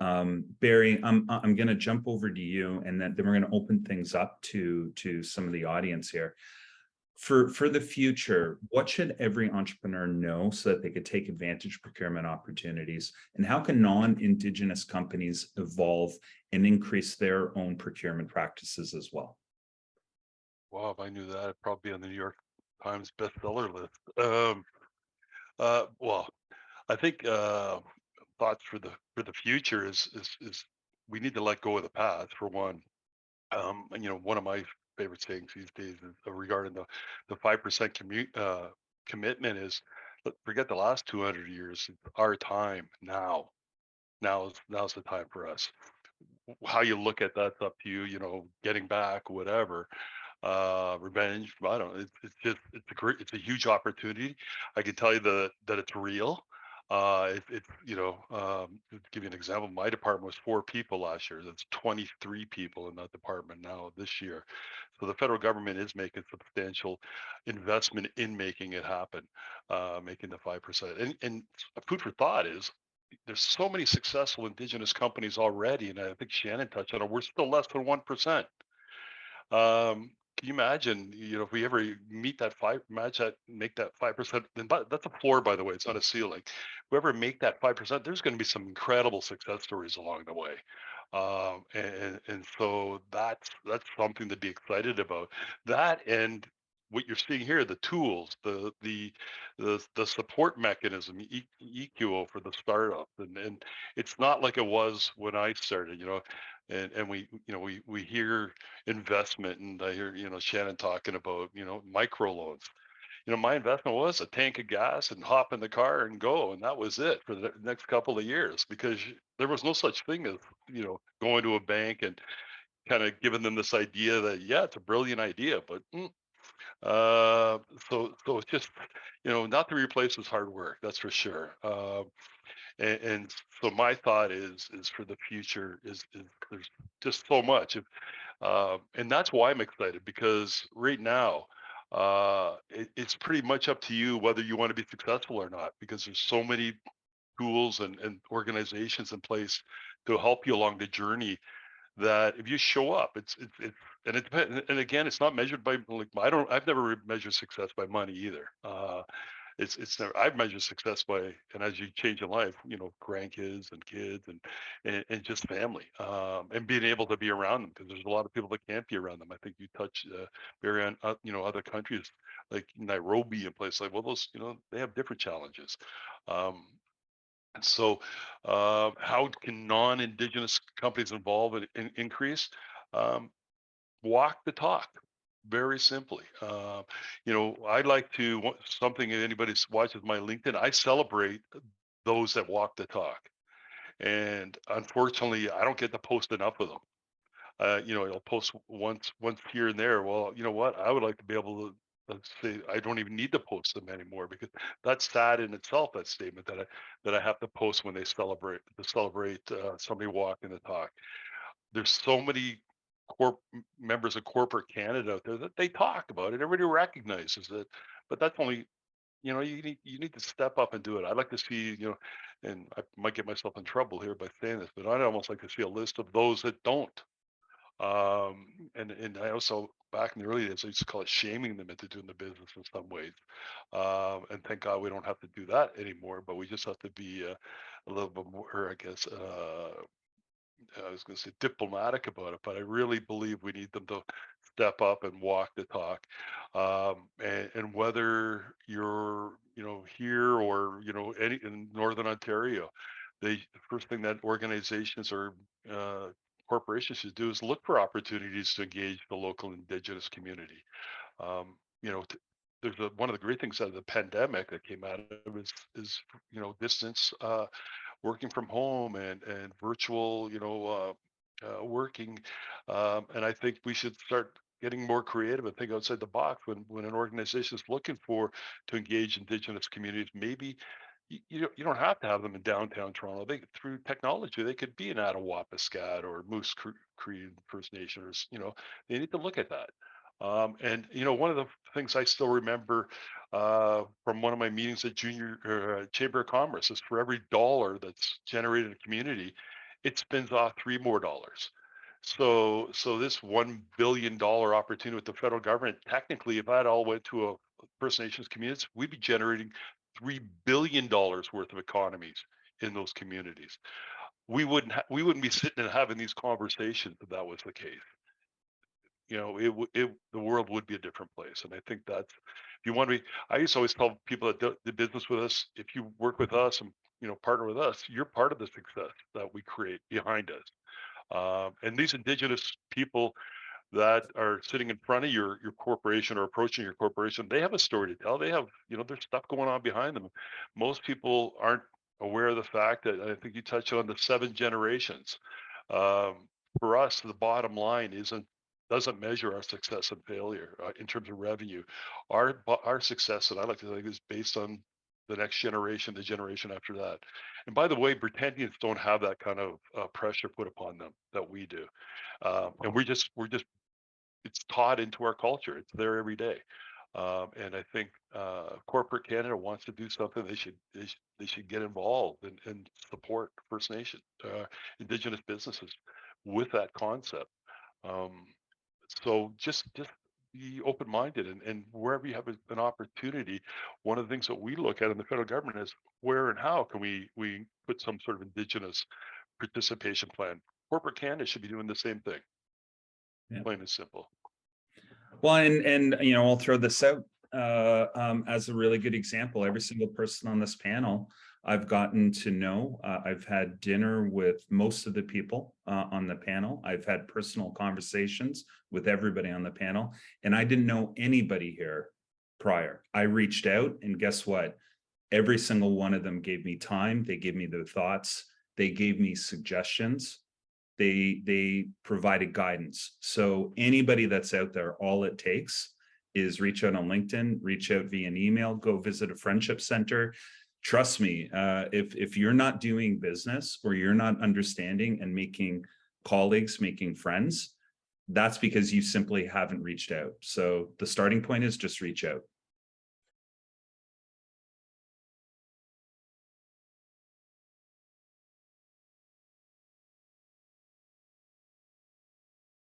Barry, I'm going to jump over to you, and then we're going to open things up to some of the audience here. For the future, what should every entrepreneur know so that they could take advantage of procurement opportunities? And how can non-Indigenous companies evolve and increase their own procurement practices as well? Wow, if I knew that, I'd probably be on the New York Times bestseller list. Well, I think thoughts for the future is we need to let go of the past for one. And one of my favorite sayings these days is regarding the 5% commitment is, forget the last 200 years. It's our time now. Now's the time for us. How you look at that's up to you. Getting back, whatever, revenge. I don't know. It's a huge opportunity. I can tell you that it's real. To give you an example, my department was 4 people last year. That's 23 people in that department now this year. So the federal government is making substantial investment in making it happen, making the 5%. And food for thought is there's so many successful Indigenous companies already, and I think Shannon touched on it. We're still less than 1%. Can you imagine, if we ever meet that make that 5%, but that's a floor, by the way, it's not a ceiling. Whoever make that 5%, there's going to be some incredible success stories along the way. And so that's something to be excited about. That, and what you're seeing here, the tools, the support mechanism, eQuo for the startup, and it's not like it was when I started, and we hear investment, and I hear Shannon talking about microloans. My investment was a tank of gas and hop in the car and go, and that was it for the next couple of years, because there was no such thing as going to a bank and kind of giving them this idea that, yeah, it's a brilliant idea, but so it's just not to replace this hard work, that's for sure. And so my thought is for the future is there's just so much. And that's why I'm excited, because right now it's pretty much up to you whether you want to be successful or not, because there's so many tools and organizations in place to help you along the journey, that if you show up, it's and it depends. And again, it's not measured by, like, I've never measured success by money either. It's never, I've measured success by, and as you change in life, grandkids and kids, and just family, and being able to be around them, because there's a lot of people that can't be around them. I think you touched Barry on other countries like Nairobi and places like, well, those they have different challenges. Um, and so, how can non-Indigenous companies involve and increase? Um, Walk the talk, very simply. I like to, something that anybody watches my LinkedIn, I celebrate those that walk the talk. And unfortunately, I don't get to post enough of them. I'll post once here and there. Well, you know what? I would like to be able to, let's say, I don't even need to post them anymore, because that's sad in itself. That statement that I have to post when they celebrate somebody walking the talk. There's so many members of corporate Canada out there that they talk about it. Everybody recognizes it, but that's only, you need to step up and do it. I'd like to see, and I might get myself in trouble here by saying this, but I'd almost like to see a list of those that don't. And I also, back in the early days, I used to call it shaming them into doing the business in some ways. And thank God we don't have to do that anymore, but we just have to be a little bit more, I guess, I was going to say diplomatic about it, but I really believe we need them to step up and walk the talk. And whether you're, here or, any in Northern Ontario, the first thing that organizations or corporations should do is look for opportunities to engage the local Indigenous community. Um, you know, t- one of the great things out of the pandemic that came out of it is distance, working from home, and virtual, working. And I think we should start getting more creative and think outside the box when an organization is looking to engage Indigenous communities. Maybe you don't have to have them in downtown Toronto. Through technology, they could be in Attawapaskat or Moose Cree First Nation, or they need to look at that. And one of the things I still remember from one of my meetings at Junior Chamber of Commerce is, for every dollar that's generated in a community, it spins off $3 more. So this $1 billion opportunity with the federal government, technically, if that all went to a First Nations communities, we'd be generating $3 billion worth of economies in those communities. We wouldn't be sitting and having these conversations if that was the case. You know, the world would be a different place. And I think that's, if you want to be, I used to always tell people that do business with us, if you work with us and, you know, partner with us, you're part of the success that we create behind us. And these Indigenous people that are sitting in front of your corporation or approaching your corporation, they have a story to tell. They have, you know, there's stuff going on behind them. Most people aren't aware of the fact that, I think you touched on the 7 generations. For us, the bottom line doesn't measure our success and failure in terms of revenue. Our success, and I like to think, is based on the next generation, the generation after that. And by the way, Britannians don't have that kind of pressure put upon them that we do. And we're just, it's taught into our culture. It's there every day. And I think corporate Canada wants to do something. They should get involved and support First Nation, Indigenous businesses with that concept. So just be open-minded, and wherever you have an opportunity, one of the things that we look at in the federal government is where and how can we put some sort of Indigenous participation plan. Corporate Canada should be doing the same thing. Yeah. Plain and simple. Well, and you know, I'll throw this out as a really good example. Every single person on this panel I've gotten to know. I've had dinner with most of the people on the panel. I've had personal conversations with everybody on the panel, and I didn't know anybody here prior. I reached out, and guess what? Every single one of them gave me time. They gave me their thoughts. They gave me suggestions. They provided guidance. So anybody that's out there, all it takes is reach out on LinkedIn, reach out via an email, go visit a friendship center. Trust me, if you're not doing business or you're not understanding and making colleagues, making friends, that's because you simply haven't reached out. So the starting point is just reach out.